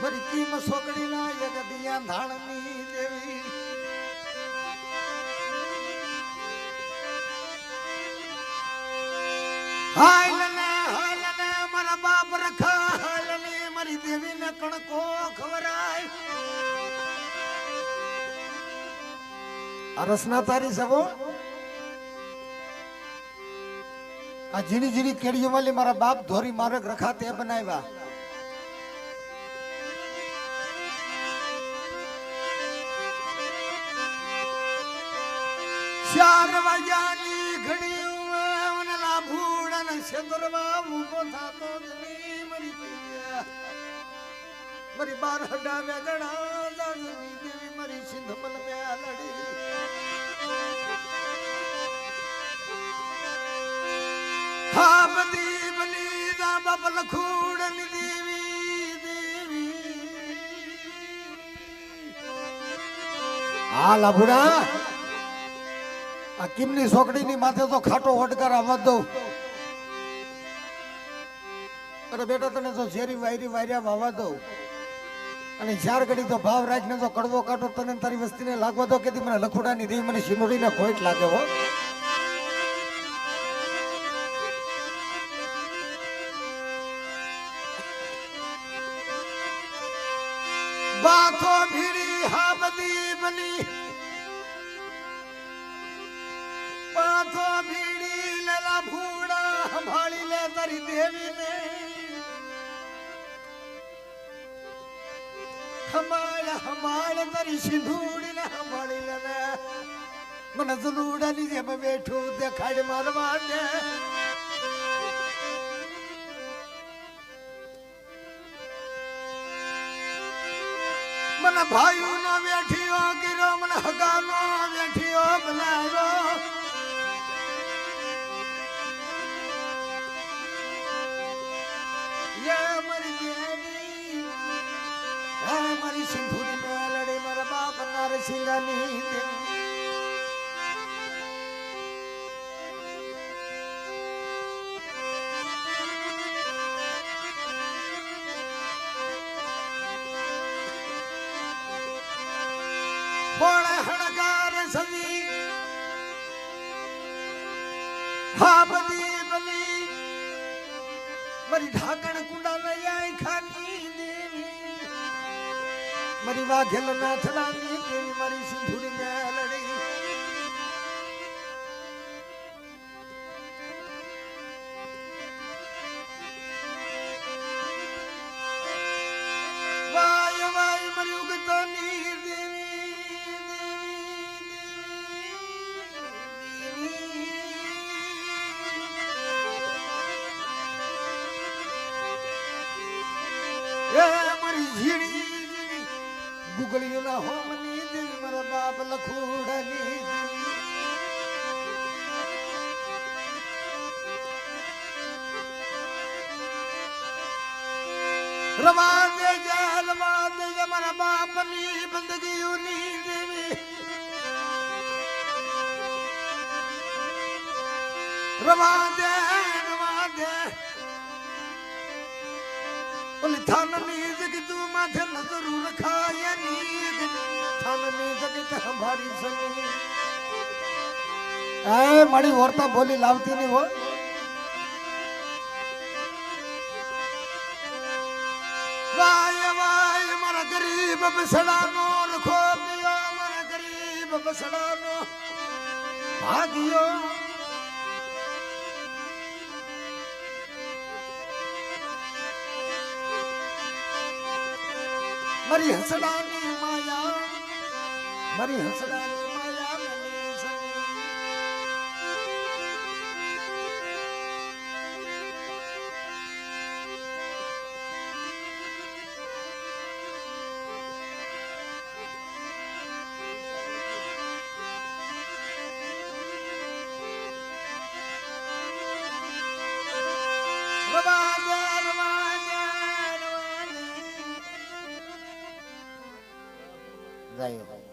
મારી કીમ સોકડી ના એક દિયા ધાણની દેવી હાલને મારા બાપ રખા હાલને મારી દેવી ને કણકો ખવરાય આ રસના તારી સબો આ ઝીણી ઝીણી કેડીઓ વાલી મારા બાપ ધોરી માર્ગ રખા તે બનાવ્યા ચાર વાગ્યાની ઘડીઓ ના ભૂડા ને છેદરવા ઊભો થાતો જની મરી ગયા મરી બાર હડાવે ગણા જાની દેવી મરી સિંધમલ મે લડી હા બધી બની જા બાપ લખુડની દેવી દેવી હા લાભુડા આ કિમની સોકડીની માથે તો ખાટો વડકાર આવવા દઉં અરે બેટા તને તો ઝેરી વાયર્યા વાવા દઉં અને ચાર ઘડી તો ભાવ રાખીને તો કડવો કાઢો તને તારી વસ્તીને લાગવા દો કે મને લખોડાની રી મને શિનોડીને ખોટ લાગે હો બાતો ભીડી હા બધી બની પાથો ભીડી લેલા ભૂડા સંભાળી લે તારી દેવી ને હમાળ તારી સિંધુડી ને સંભાળી લે મને જલુડાની જેમ બેઠું દેખાડ મારવા દે મને ભાઈઓ નો બેઠીઓ ગીરો મને હગાનો બેઠીઓ બનાવ્યો મારી સિંધુરી મેલડી મારા બાપ નરસિંહની બોળે હણગાર સવી હા બધી બની મારી ઢાકણ કુંડા લઈ આઈ ખાની મારી વાઘેલ ના થડાની દેવી મારી સિંધુરી મેલડી વાય વાય મારી ઉગતાની દેવી એ મારી ઝીણી ગુગળીઓ ના હોમની દેવી મારા બાપ લખુડાની દેવી રવા દે મારા બાપની બંદગીઓની દેવી રવા દે ઓલી થાનની જગી તું માથે નજરું રખાય ની થાનની જગી તે સંભારી સની એ મારી વર્તા બોલી લાવતી ની હો વાય વાય મારા ગરીબ બસડાનો લખો દિયો મારા ગરીબ બસડાનો ભાગ્યો મારી હસડાની માયા મારી હસડાની માયા મેલી સની જાય